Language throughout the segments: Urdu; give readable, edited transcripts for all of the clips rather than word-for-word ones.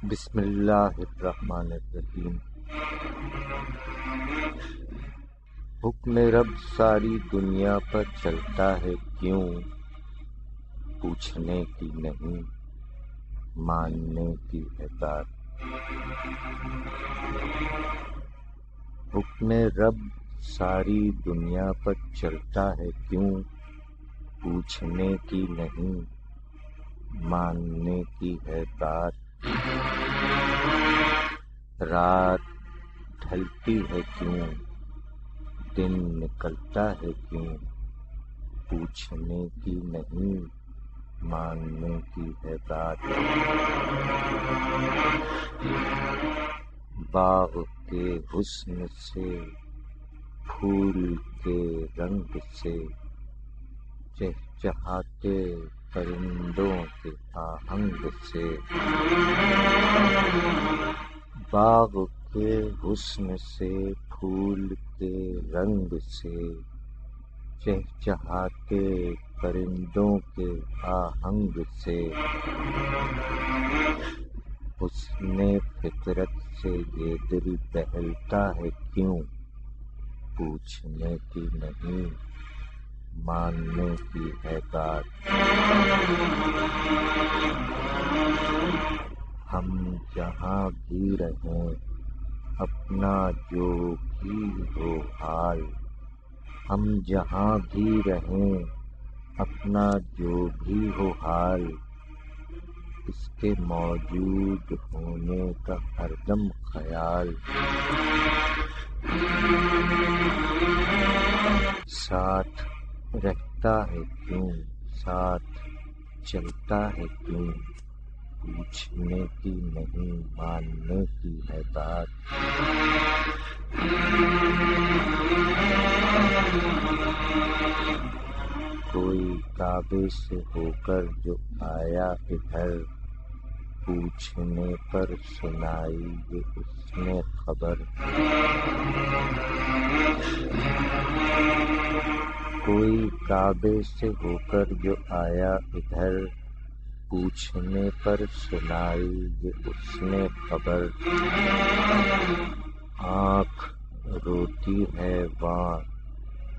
بسم اللہ الرحمن الرحیم۔ حکم رب ساری دنیا پر چلتا ہے کیوں؟ پوچھنے کی نہیں ماننے کی ہے بات۔ حکم رب ساری دنیا پر چلتا ہے کیوں؟ پوچھنے کی نہیں ماننے کی ہے بات۔ رات ڈھلتی ہے کیوں؟ دن نکلتا ہے کیوں؟ پوچھنے کی نہیں ماننے کی ہے بات۔ باغ کے حسن سے، پھول کے رنگ سے، چہچہاتے پرندوں کے آہنگ سے۔ باغ کے حسن سے، پھول کے رنگ سے، چہچہاتے پرندوں کے آہنگ سے۔ حسن فطرت سے یہ دل بہلتا ہے کیوں؟ پوچھنے کی نہیں ماننے کی ہے بات۔ ہم جہاں بھی رہیں اپنا جو بھی ہو حال، ہم جہاں بھی رہیں اپنا جو بھی ہو حال، اس کے موجود ہونے کا ہر دم خیال۔ ساتھ رہتا ہے کیوں؟ ساتھ چلتا ہے کیوں؟ پوچھنے کی نہیں ماننے کی ہے بات۔ کوئی کعبے سے ہو کر جو آیا ادھر، پوچھنے پر سنائی یہ اس نے خبر۔ کوئی کعبے سے ہو کر جو آیا ادھر، پوچھنے پر سنائی یہ اس نے خبر۔ آنکھ روتی ہے وہاں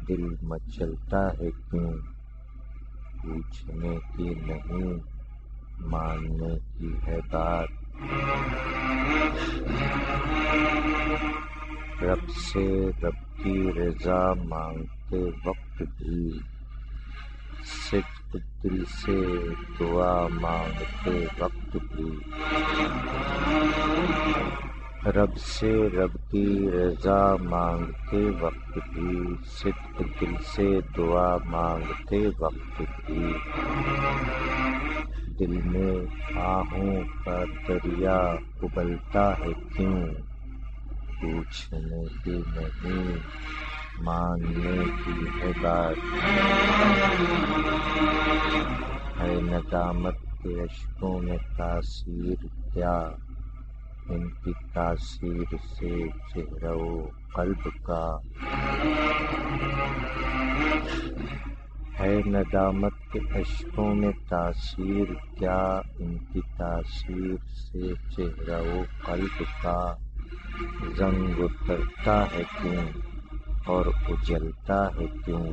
دل مچلتا ہے کیوں؟ پوچھنے کی نہیں ماننے کی ہے بات۔ رب سے رب کی رضا مانگتے وقت بھی، صدق دل سے دعا مانگتے وقت بھی، رب سے رب کی رضا مانگتے وقت بھی، صدق دل سے دعا مانگتے وقت بھی۔ دل میں آہوں کا دریا ابلتا ہے کیوں؟ پوچھنے کی نہیں ماننے کی ہے بات۔ ہے ندامت کے اشکوں میں تاثیر کیا؟ ان کی تاثیر سے چہرہ و قلب کا۔ ہے ندامت کے اشکوں میں تاثیر کیا؟ ان کی تاثیر سے چہرہ و قلب کا۔ زنگ اترتا ہے کیوں اور اجلتا ہے کیوں؟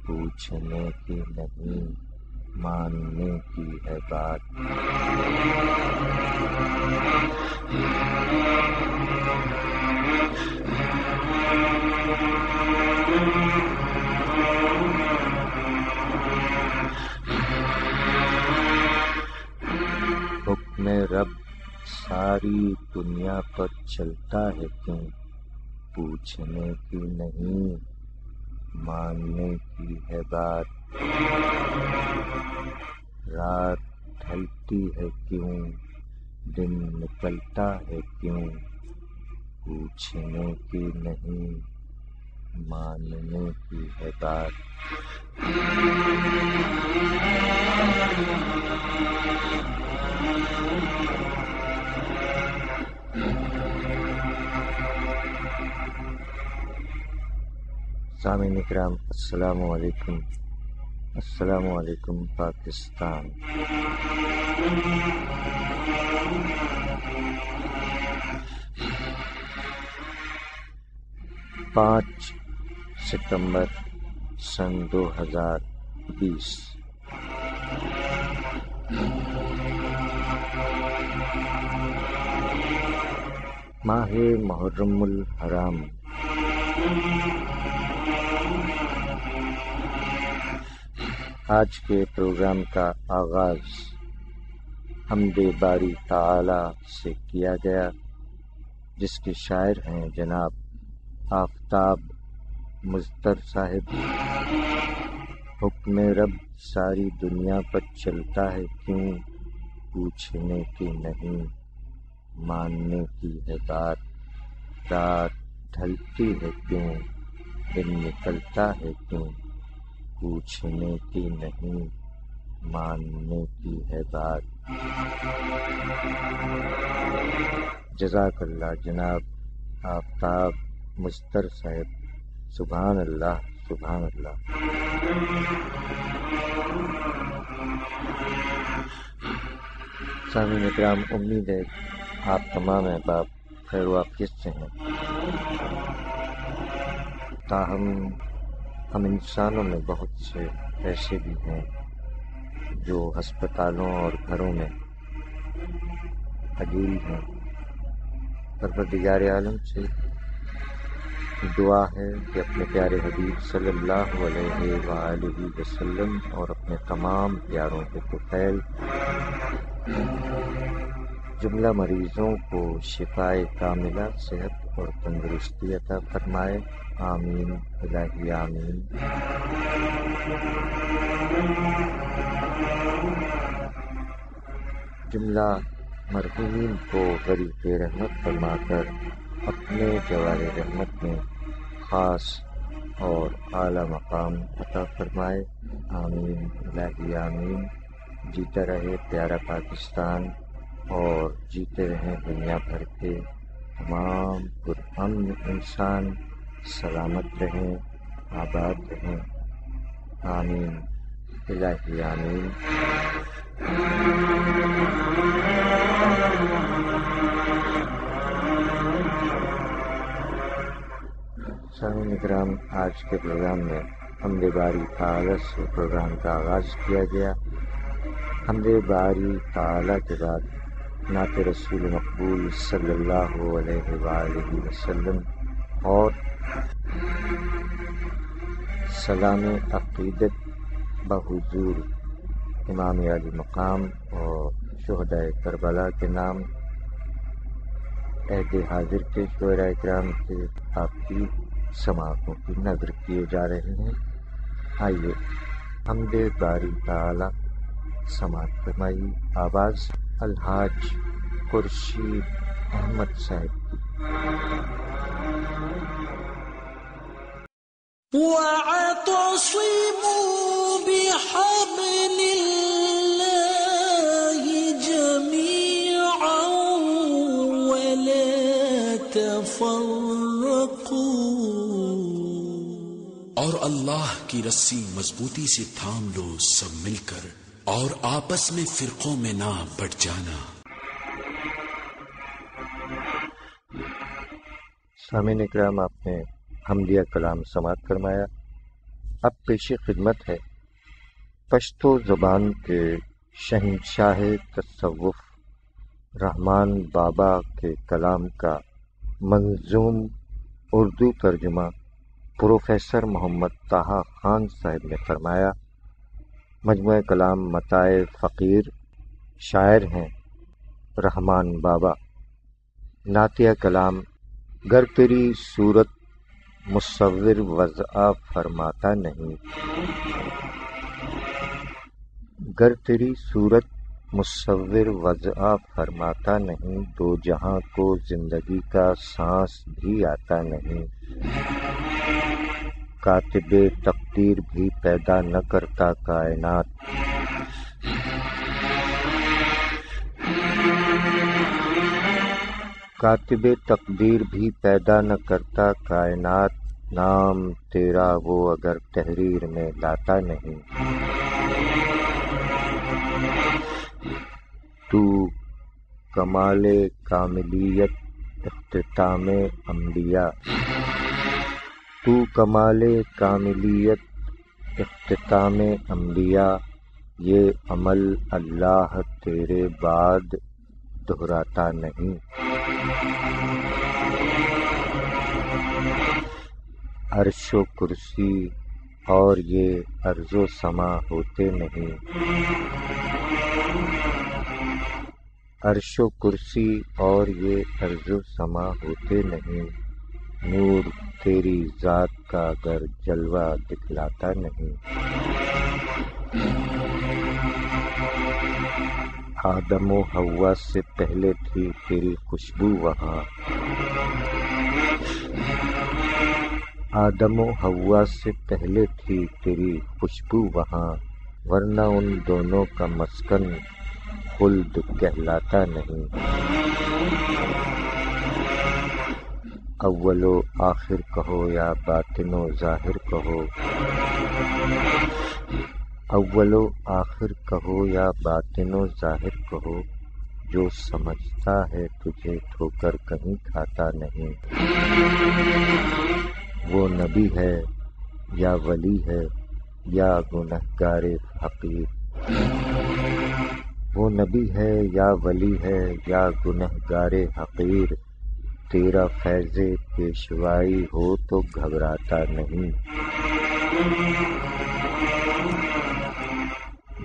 پوچھنے کی نہیں ماننے کی ہے بات۔ حکم رب ساری دنیا پر چلتا ہے کیوں؟ پوچھنے کی نہیں ماننے کی ہے بات۔ رات ڈھلتی ہے کیوں؟ دن نکلتا ہے کیوں؟ پوچھنے کی نہیں ماننے کی ہے بات۔ سامعین اکرام السلام علیکم۔ السلام علیکم پاکستان۔ 5 ستمبر سن 2020۔ ماہ محرم الحرام۔ آج کے پروگرام کا آغاز حمد باری تعالی سے کیا گیا، جس کے شاعر ہیں جناب آفتاب مظفر صاحب۔ حکم رب ساری دنیا پر چلتا ہے کیوں، پوچھنے کی نہیں ماننے کی ہے بات۔ رات ڈھلتی ہے کیوں، دن نکلتا ہے کیوں، پوچھنے کی نہیں ماننے کی ہے بات۔ جزاک اللہ جناب آفتاب مظفر صاحب، سبحان اللہ سبحان اللہ۔ سامعین اکرام، امید ہے آپ تمام احباب خیر و عافیت سے ہیں۔ تاہم ہم انسانوں میں بہت سے ایسے بھی ہیں جو ہسپتالوں اور گھروں میں علیل ہیں۔ پروردگار عالم سے دعا ہے کہ اپنے پیارے حبیب صلی اللہ علیہ وآلہ وسلم اور اپنے تمام پیاروں کے طفیل جملہ مریضوں کو شفائے کاملہ، صحت اور تندرستی عطا فرمائے، آمین الہی آمین۔ جملہ مرحومین کو غریق رحمت فرما کر اپنے جوار رحمت میں خاص اور اعلیٰ مقام عطا فرمائے، آمین الہی آمین۔ جیتا رہے پیارا پاکستان اور جیتے رہیں دنیا بھر کے تمام پرامن انسان، سلامت رہیں، آباد رہیں، آمین الہی آمین۔ سامعین کرام، آج کے پروگرام میں حمد باری تعالی سے پروگرام کا آغاز کیا گیا۔ حمد باری تعالی کے بعد نعت رسول مقبول صلی اللہ علیہ وآلہ وسلم اور سلام عقیدت بحضور امام علی مقام اور شہدائے کربلا کے نام عہد حاضر کے شعراء اکرام کے آپ کی سماعتوں کی نظر کیے جا رہے ہیں۔ آئیے حمد باری تعالی سماعت فرمائی، آواز الحاج خورشید احمد صاحب کی۔ وَاعْتَصِمُوا بِحَبْلِ اللَّهِ جَمِيعًا وَلَا تَفَرَّقُوا۔ اور اللہ کی رسی مضبوطی سے تھام لو سب مل کر، اور آپس میں فرقوں میں نہ بٹ جانا۔ سامعین اکرام، آپ نے حمدیہ کلام سماعت فرمایا۔ اب پیش خدمت ہے پشتو زبان کے شہنشاہ تصوف رحمان بابا کے کلام کا منظوم اردو ترجمہ پروفیسر محمد طٰہٰ خان صاحب نے فرمایا۔ مجموعہ کلام متاع فقیر، شاعر ہیں رحمان بابا۔ نعتیہ کلام گر تیری صورت مصور وضع فرماتا نہیں، گر تیری صورت مصور وضع فرماتا نہیں، دو جہاں کو زندگی کا سانس بھی آتا نہیں، کاتب تقدیر بھی پیدا نہ کرتا کائنات، کاتب تقدیر بھی پیدا نہ کرتا کائنات، نام تیرا وہ اگر تحریر میں لاتا نہیں، تو کمال کاملیت اختتام انبیاء، تو کمال کاملیت اختتام انبیاء، یہ عمل اللہ تیرے بعد دہراتا نہیں۔ عرش و کرسی اور یہ ارض و سما ہوتے نہیں، عرش و کرسی اور یہ ارض و سما ہوتے نہیں، نور تیری ذات کا گر جلوہ دکھلاتا نہیں۔ آدم و حوا سے پہلے تھی تیری خوشبو وہاں، آدم و حوا سے پہلے تھی تیری خوشبو وہاں، ورنہ ان دونوں کا مسکن خلد کہلاتا نہیں۔ اول و آخر کہو یا باطن و ظاہر کہو، اول و آخر کہو یا باطن و ظاہر کہو، جو سمجھتا ہے تجھے ٹھوکر کہیں کھاتا نہیں۔ وہ نبی ہے یا ولی ہے یا گنہگار حقیر، وہ نبی ہے یا ولی ہے یا گنہگار حقیر، تیرا فیض پیشوائی ہو تو گھبراتا نہیں۔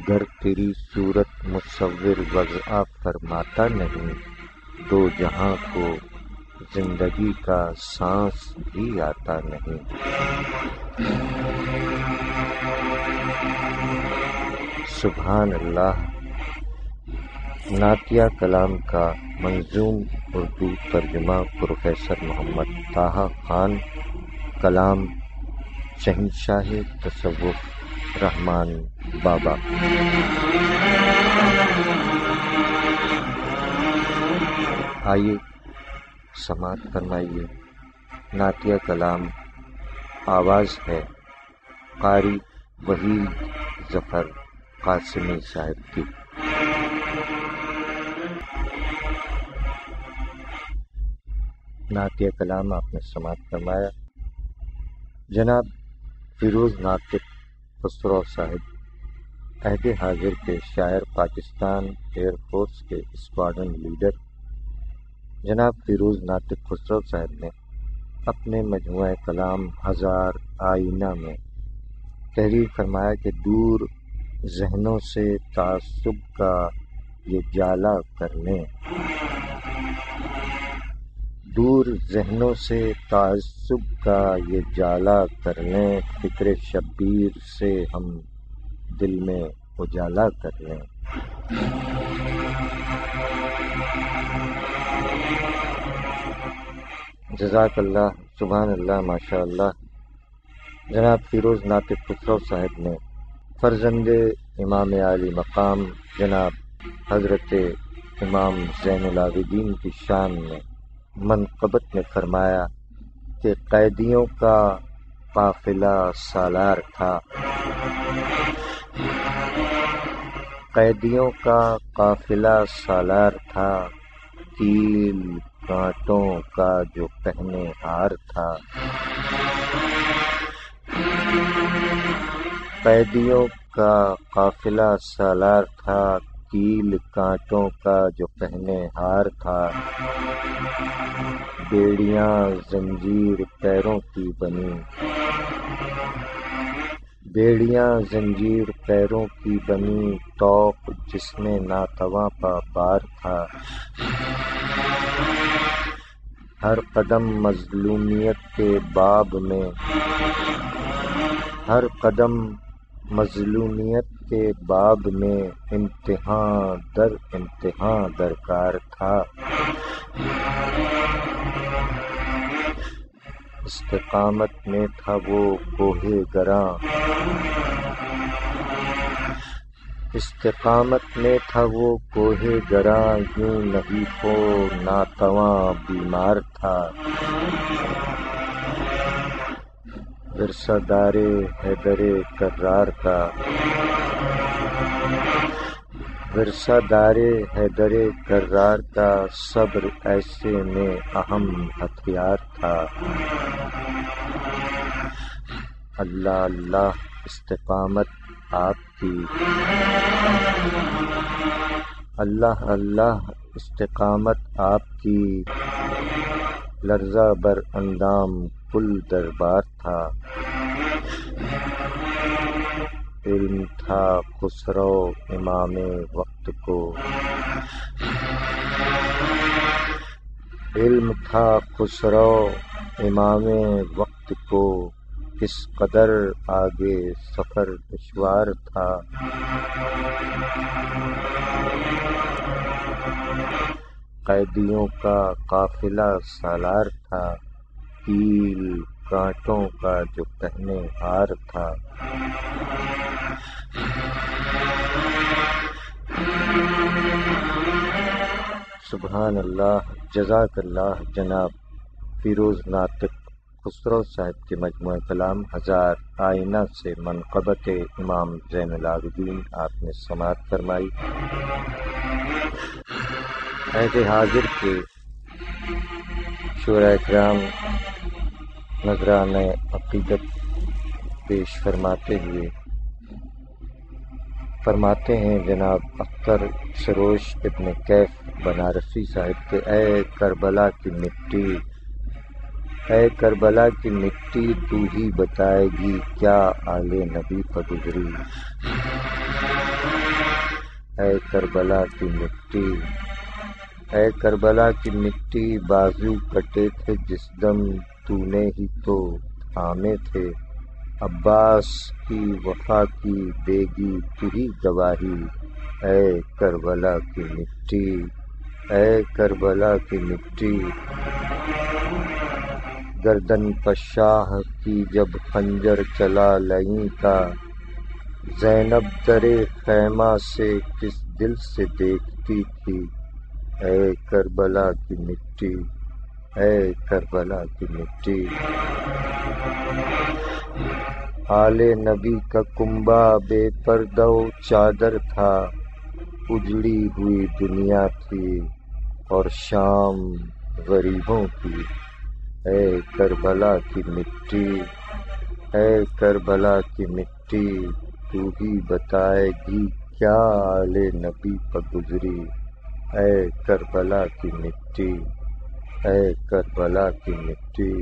گر تیری صورت مصور وضع فرماتا نہیں، دو جہاں کو زندگی کا سانس بھی آتا نہیں۔ سبحان اللہ۔ نعتیہ کلام کا منظوم اردو ترجمہ پروفیسر محمد طٰہٰ خان، کلام شہنشاہ تصوف رحمان بابا۔ آئیے سماعت فرمائیے، نعتیہ کلام آواز ہے قاری وحید ظفر قاسمی صاحب کی۔ نعتیہ کلام آپ نے سماعت فرمایا جناب فیروز ناطق خسرو صاحب، عہد حاضر کے شاعر، پاکستان ایئر فورس کے اسکواڈرن لیڈر جناب فیروز ناطق خسرو صاحب نے اپنے مجموعہ کلام ہزار آئینہ میں تحریر فرمایا کہ دور ذہنوں سے تعصب کا یہ جالا کرنے، دور ذہنوں سے تعصب کا یہ جالا کرنے، فکر شبیر سے ہم دل میں اجالا کرنے۔ جزاک اللہ، سبحان اللہ، ماشاء اللہ۔ جناب فیروز ناطق خسرو صاحب نے فرزند امام عالی مقام جناب حضرت امام زین العابدین کی شان میں منقبت میں فرمایا کہ قیدیوں کا قافلہ سالار تھا، قیدیوں کا قافلہ سالار تھا، تیل کانٹوں کا جو پہنے ہار تھا، قیدیوں کا قافلہ سالار تھا، کیل کانٹوں کا جو پہنے ہار تھا، بیڑیاں زنجیر پیروں کی بنی، بیڑیاں زنجیر پیروں کی بنی، طوق جس میں ناتواں پا بار تھا، ہر قدم مظلومیت کے باب میں، ہر قدم مظلومیت کے باب میں، امتحان در امتحان درکار تھا، استقامت میں تھا وہ کوہ گراں، استقامت میں تھا وہ کوہ گراں، یوں نہیں کو ناتواں بیمار تھا، ورثہ دار حیدر کرار کا، ورثہ دار حیدر کرار کا، صبر ایسے میں اہم ہتھیار تھا، اللہ اللہ استقامت آپ کی، اللہ اللہ استقامت آپ کی، لرزہ بر اندام کل دربار تھا، علم تھا خسرو امام وقت کو، علم تھا خسرو امام وقت کو، کس قدر آگے سفر دشوار تھا، قیدیوں کا قافلہ سالار تھا، کیل کانٹوں کا جو پہنے ہار تھا، سبحان اللہ، جزاک اللہ جناب فیروز ناطق خسرو صاحب کے مجموعہ کلام ہزار آئینہ سے منقبت امام زین العابدین آپ نے سماعت فرمائی۔ عہد حاضر کے شعراء کرام نذرانہ عقیدت پیش فرماتے ہوئے فرماتے ہیں جناب اختر سروش ابن کیف بنارسی صاحب کے، اے کربلا کی مٹی، اے کربلا کی مٹی، تو ہی بتائے گی کیا آل نبی پر گزری، اے کربلا کی مٹی، اے کربلا کی مٹی، بازو کٹے تھے جس دم تو نے ہی تو تھامے تھے، عباس کی وفا کی دے گی تو ہی گواہی، اے کربلا کی مٹی، اے کربلا کی مٹی، گردن پشاہ کی جب خنجر چلا لئیں کا، زینب درے خیمہ سے کس دل سے دیکھتی تھی، اے کربلا کی مٹی، اے کربلا کی مٹی، آل نبی کا کنبہ بے پردہ و چادر تھا، اجڑی ہوئی دنیا تھی اور شام غریبوں کی، اے کربلا کی مٹی، اے کربلا کی مٹی، تو ہی بتائے گی کیا آل نبی پر گزری، اے کربلا کی مٹی، اے کربلا کی مٹی۔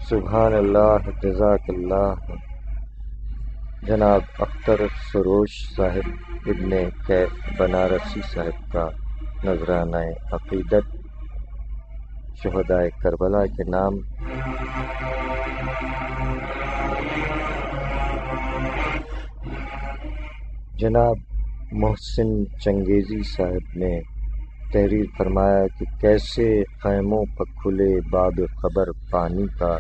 سبحان اللہ، جزاک اللہ جناب اختر سروش صاحب ابن کیف بنارسی صاحب کا نذرانہ عقیدت شہدائے کربلا کے نام۔ جناب محسن چنگیزی صاحب نے تحریر فرمایا کہ کیسے خیموں پر کھلے باب خبر پانی کا،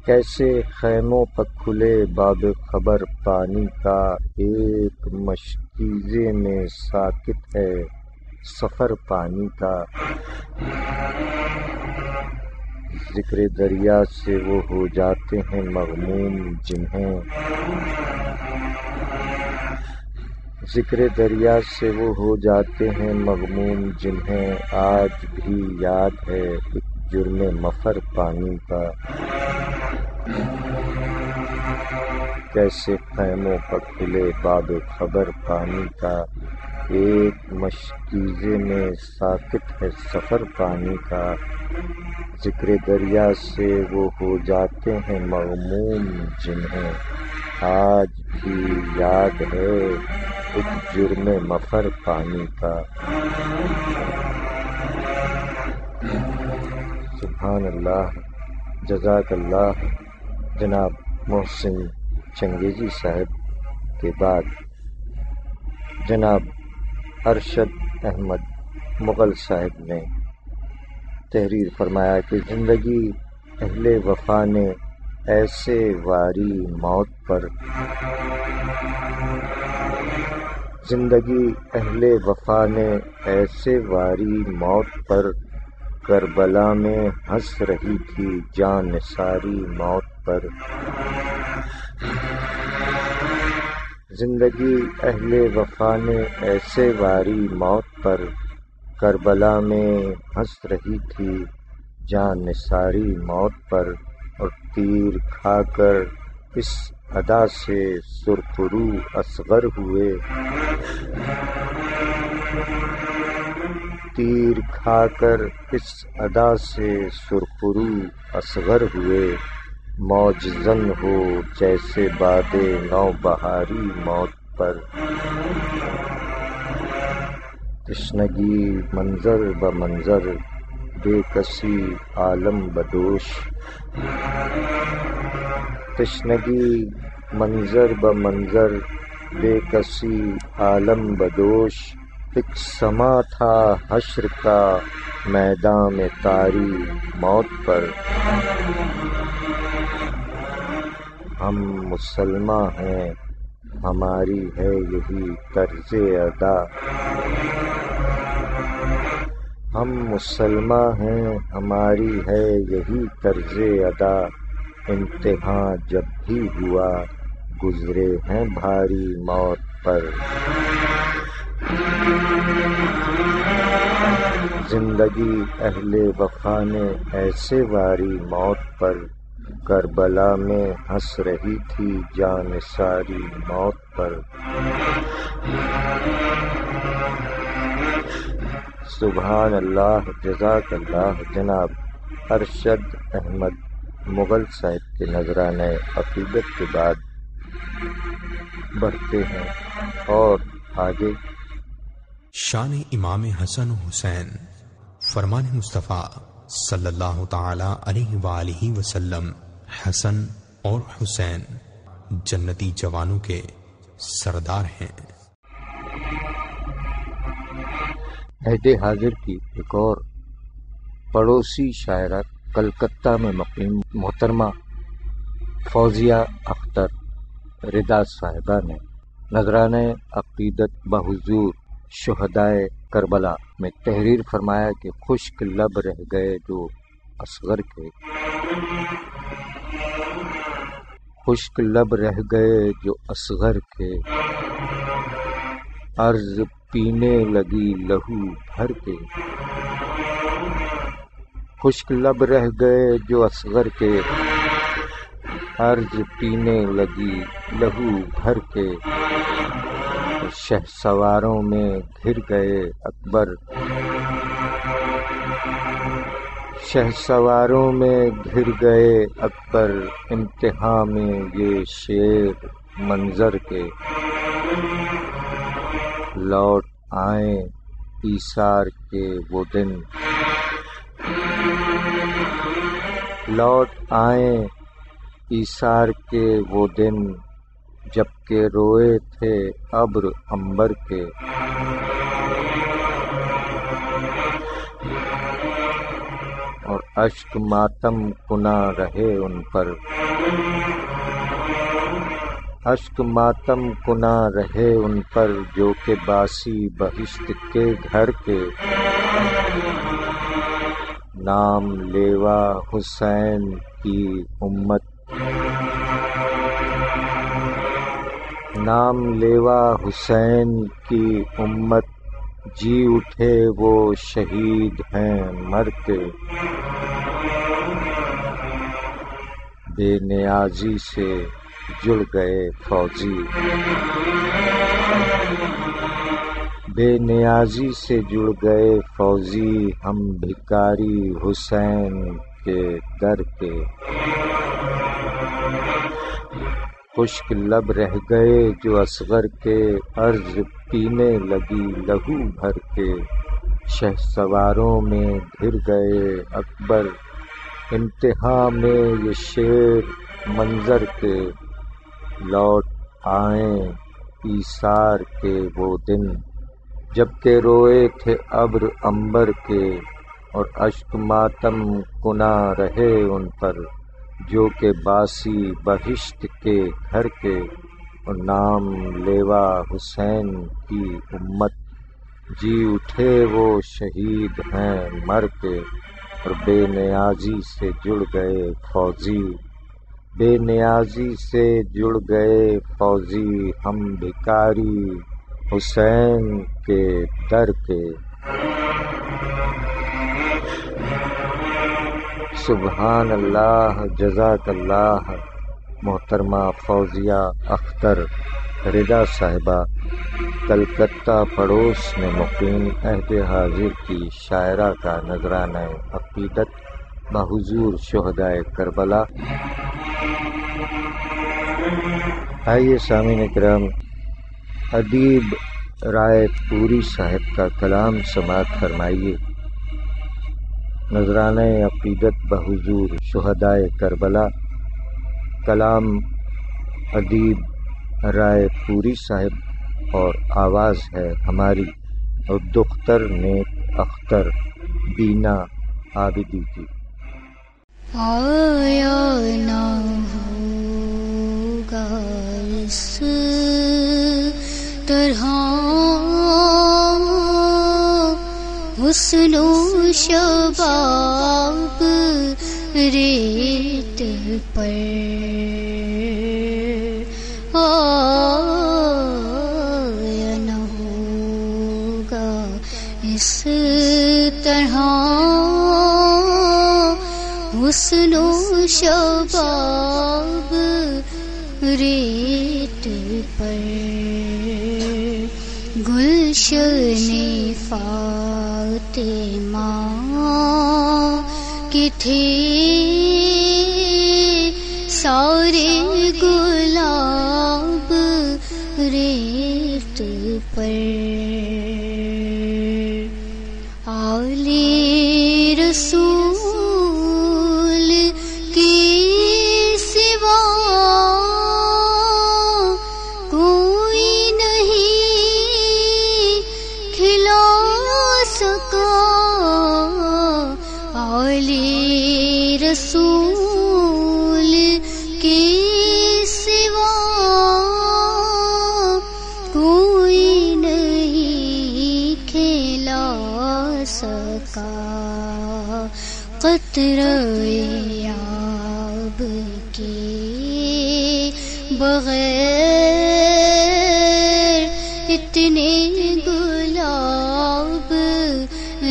کیسے خیموں پر کھلے باب خبر پانی کا، ایک مشکیزے میں ساکت ہے سفر پانی کا، ذکر دریا سے وہ ہو جاتے ہیں مغموم جنہیں، ذکر دریا سے وہ ہو جاتے ہیں مغموم جنہیں، آج بھی یاد ہے ایک جرم مفر پانی کا، کیسے خیموں پر کھلے باب خبر پانی کا، ایک مشکیزے میں ساکت ہے سفر پانی کا، ذکر دریا سے وہ ہو جاتے ہیں مغموم جنہیں، آج بھی یاد ہے ایک جرم مفر پانی کا۔ سبحان اللہ، جزاک اللہ جناب محسن چنگیزی صاحب کے بعد جناب ارشد احمد مغل صاحب نے تحریر فرمایا کہ زندگی اہل وفا نے ایسے واری موت پر، زندگی اہل وفا نے ایسے واری موت پر، کربلا میں ہنس رہی تھی جان نثاری موت پر، زندگی اہل وفا نے ایسے واری موت پر، کربلا میں ہنس رہی تھی جان نثاری موت پر، اور تیر کھا کر اس ادا سے سرخرو اصغر ہوئے، تیر کھا کر اس ادا سے سرخرو اصغر ہوئے، موج زن ہو جیسے باد نو بہاری موت پر، تشنگی منظر بمنظر بے کسی عالم بدوش، تشنگی منظر بمنظر بے کسی عالم بدوش، ایک سما تھا حشر کا میدان میں طاری موت پر، ہم مسلمان ہیں ہماری ہے یہی طرز ادا، ہم مسلمان ہیں ہماری ہے یہی طرز ادا، امتحان جب بھی ہوا گزرے ہیں بھاری موت پر، زندگی اہل وفا نے ایسے واری موت پر، کربلا میں ہنس رہی تھی جان نثاری موت پر۔ سبحان اللہ، جزاک اللہ۔ جناب ارشد احمد مغل صاحب کے نذرانہ عقیدت کے بعد بڑھتے ہیں اور آگے شان امام حسن و حسین، فرمان مصطفیٰ صلی اللہ تعالی علیہ وآلہ وسلم، حسن اور حسین جنتی جوانوں کے سردار ہیں۔ عہد حاضر کی ایک اور پڑوسی شاعرہ کلکتہ میں مقیم محترمہ فوزیہ اختر رضا صاحبہ نے نذرانہ عقیدت بحضور شہدائے کربلا میں تحریر فرمایا کہ خشک لب رہ گئے جو اصغر کے، خشک لب رہ گئے جو اصغر کے، عرض پینے لگی لہو بھر کے، خشک لب رہ گئے جو اصغر کے، عرض پینے لگی لہو بھر کے، شہسواروں میں گھر گئے اکبر، شہسواروں میں گھر گئے اکبر، امتحان میں یہ شیر منظر کے، لوٹ آئیں ایثار کے وہ دن، لوٹ آئیں ایثار کے وہ دن، جب کہ روئے تھے ابر عنبر کے، اور اشک ماتم کنا رہے ان پر، اشک ماتم کنا رہے ان پر، جو کہ باسی بہشت کے گھر کے، نام لیوا حسین کی امت، نام لیوا حسین کی امت، جی اٹھے وہ شہید ہیں مر کے، بے نیازی سے جڑ گئے فوزی، بے نیازی سے جڑ گئے فوزی، ہم بھکاری حسین کے در کے، خشک لب رہ گئے جو اصغر کے، عرض پینے لگی لہو بھر کے، شہسواروں میں گھر گئے اکبر، امتحان میں یہ شیر منظر کے، لوٹ آئیں ایثار کے وہ دن، جب کہ روئے تھے ابر عنبر کے، اور اشک ماتم کنا رہے ان پر، جو کہ باسی بہشت کے گھر کے، اور نام لیوا حسین کی امت، جی اٹھے وہ شہید ہیں مر کے، اور بے نیازی سے جڑ گئے فوزی، بے نیازی سے جڑ گئے فوزی، ہم بھکاری حسین کے در کے۔ سبحان اللہ، جزاک اللہ محترمہ فوزیہ اختر رضا صاحبہ، کلکتہ پڑوس میں مقیم عہد حاضر کی شاعرہ کا نذرانہ عقیدت بحضور شہدائے کربلا۔ آئیے سامعین کرام، ادیب رائے پوری صاحب کا کلام سماعت فرمائیے۔ نذرانہ عقیدت بحضور شہدائے کربلا، کلام ادیب رائے پوری صاحب، اور آواز ہے ہماری دختر نیک اختر بینا عابدی کی۔ آیا نہ ہوگا اس طرح حسن و شباب ریت پر، آیا نہ ہوگا اس طرح حسن و شباب ریت پر، گلشن فاطمہ کے تھے سارے گلاب ریت پر، آل رسول کے سوا کوئی نہیں کھلا سکا، آل رسول کے سوا کوئی نہیں کھلا سکا، قطرے آب کے بغیر اتنے گلاب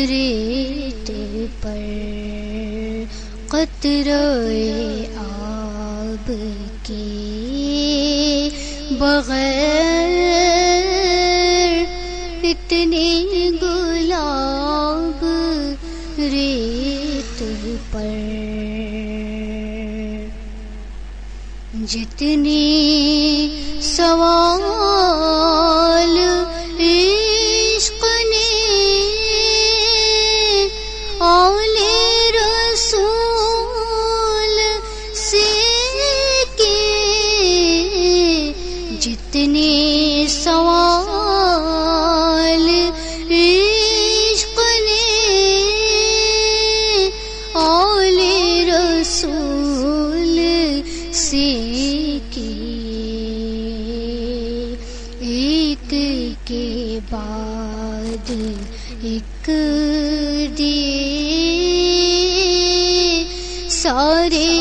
ریت پر، قطرے آب کے بغیر اتنے گلاب ریت پر، جتنے سوال عشق نے آل رسول سے کیے، جتنے سوال عشق نے آل رسول سے ایک کے بعد ایک دیے سارے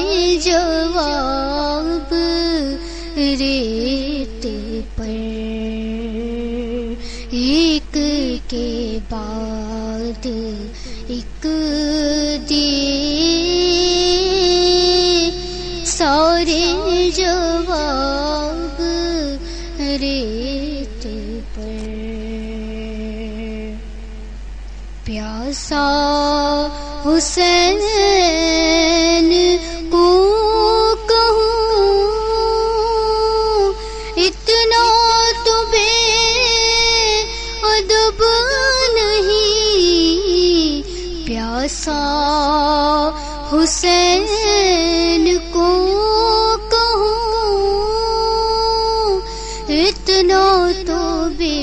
جواب ریت پر، ایک کے بعد ایک دیے سارے جواب ریت پر، پیاسا حسین کو کہوں اتنا تو بے ادب نہیں، پیاسا حسین کو اتنا تو بے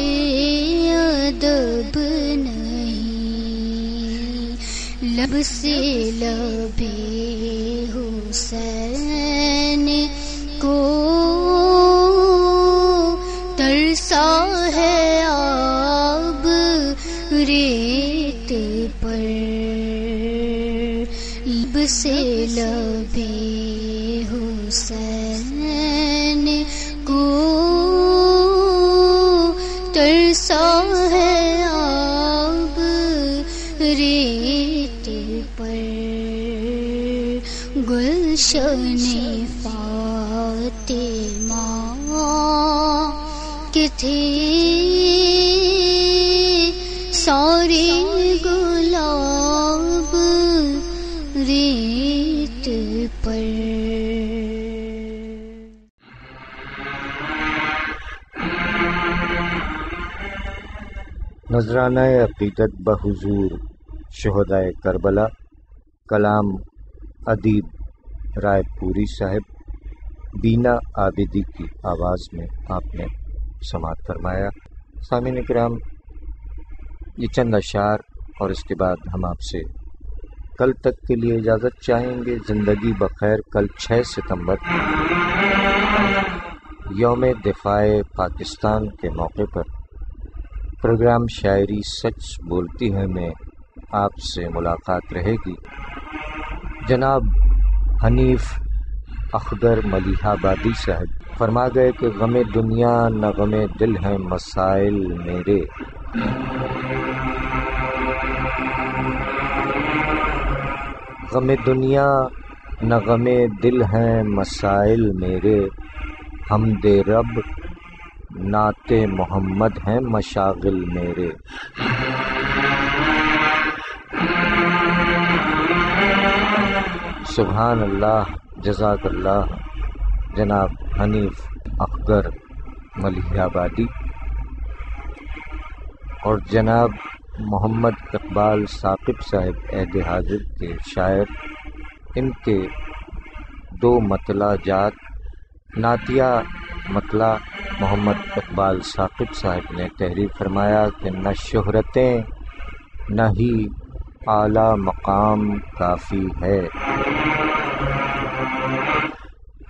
ادب نہیں، لب سے لب حسین کو ترسا ہے آب ریت پر، لب سے لب حسین کو ترسا ہے آب ریت پر، گلشن فاطمہ کہ تھے سارے گلاب ریت پر. نذرانہ عقیدت بحضور شہدائے کربلا. کلام ادیب رائے پوری صاحب. بینا عابدی کی آواز میں آپ نے سماعت فرمایا. سامعین کرام، یہ چند اشعار اور اس کے بعد ہم آپ سے کل تک کے لیے اجازت چاہیں گے. زندگی بخیر. کل 6 ستمبر یوم دفاع پاکستان کے موقع پر پروگرام شاعری سچ بولتی ہے میں آپ سے ملاقات رہے گی. جناب حنیف اخگر ملیح آبادی صاحب فرما گئے کہ غم دنیا نہ غم دل ہیں مسائل میرے. غم دنیا نہ غم دل ہیں مسائل میرے. حمد رب نعت محمد ہیں مشاغل میرے. سبحان اللہ. جزاک اللہ جناب حنیف اخگر ملیح آبادی. اور جناب محمد اقبال ثاقب صاحب عہد حاضر کے شاعر، ان کے 2 مطلع جات نعتیہ مطلع محمد اقبال ثاقب صاحب نے تحریر فرمایا کہ نہ شہرتیں نہ ہی اعلیٰ مقام کافی ہے.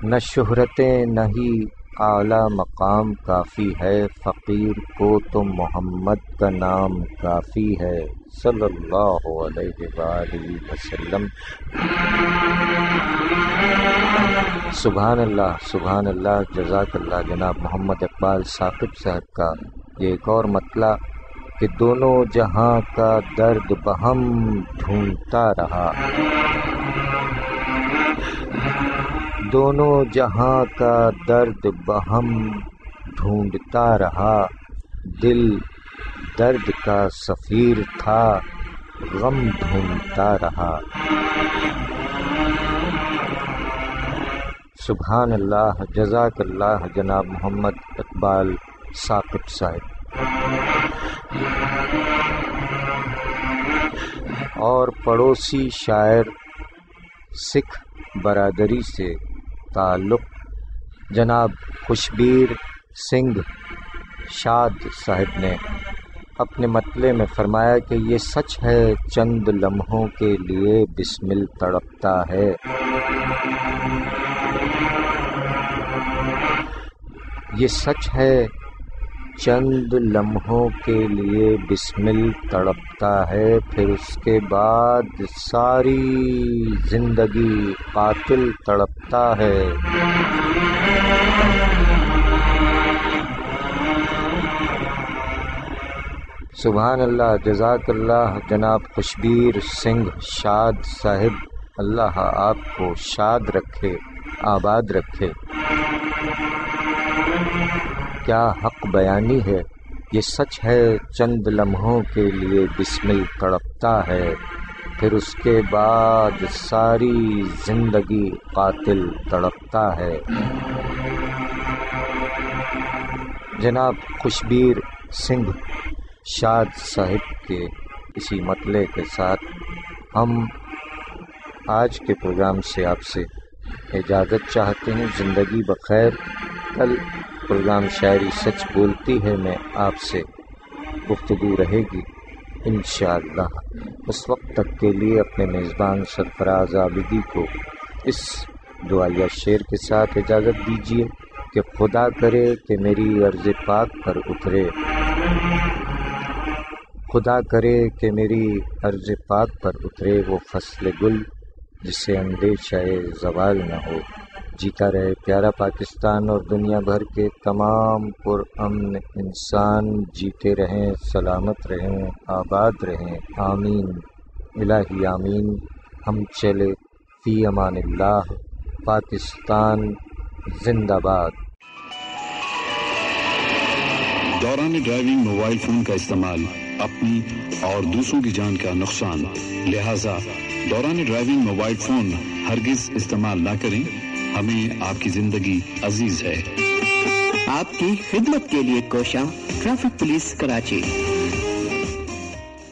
نہ شہرتیں نہ ہی اعلیٰ مقام کافی ہے. فقیر کو تو محمد کا نام کافی ہے صلی اللہ علیہ وآلہ وسلم. سبحان اللہ سبحان اللہ. جزاک اللہ جناب محمد اقبال ثاقب صاحب کا یہ ایک اور مطلع کہ دونوں جہاں کا درد بہم ڈھونڈتا رہا. دونوں جہاں کا درد بہم ڈھونڈتا رہا. دل درد کا سفیر تھا غم ڈھونڈتا رہا. سبحان اللہ. جزاک اللہ جناب محمد اقبال ثاقب صاحب. اور پڑوسی شاعر سکھ برادری سے تعلق جناب خوشبیر سنگھ شاد صاحب نے اپنے مطلع میں فرمایا کہ یہ سچ ہے چند لمحوں کے لیے بسمل تڑپتا ہے. یہ سچ ہے چند لمحوں کے لیے بسمل تڑپتا ہے. پھر اس کے بعد ساری زندگی قاتل تڑپتا ہے. سبحان اللہ. جزاک اللہ جناب خوشبیر سنگھ شاد صاحب. اللہ آپ کو شاد رکھے، آباد رکھے. کیا حق بیانی ہے. یہ سچ ہے چند لمحوں کے لیے بسمل تڑپتا ہے. پھر اس کے بعد ساری زندگی قاتل تڑپتا ہے. جناب خوشبیر سنگھ شاد صاحب کے اسی مطلع کے ساتھ ہم آج کے پروگرام سے آپ سے اجازت چاہتے ہیں. زندگی بخیر. کل پروگرام شاعری سچ بولتی ہے میں آپ سے گفتگو رہے گی انشاءاللہ. اس وقت تک کے لیے اپنے میزبان سرفراز عابدی کو اس دعائیہ شعر کے ساتھ اجازت دیجیے کہ خدا کرے کہ میری عرض پاک پر اترے. خدا کرے کہ میری عرض پاک پر اترے وہ فصل گل جسے اندیشہ زوال نہ ہو. جیتا رہے پیارا پاکستان اور دنیا بھر کے تمام پر امن انسان جیتے رہیں، سلامت رہیں، آباد رہیں. آمین الہی آمین. ہم چلے فی امان اللہ. پاکستان زندہ باد۔ دوران ڈرائیونگ موبائل فون کا استعمال اپنی اور دوسروں کی جان کا نقصان، لہذا دوران ڈرائیونگ موبائل فون ہرگز استعمال نہ کریں۔ ہمیں آپ کی زندگی عزیز ہے۔ آپ کی خدمت کے لیے کوشاں ٹریفک پولیس کراچی۔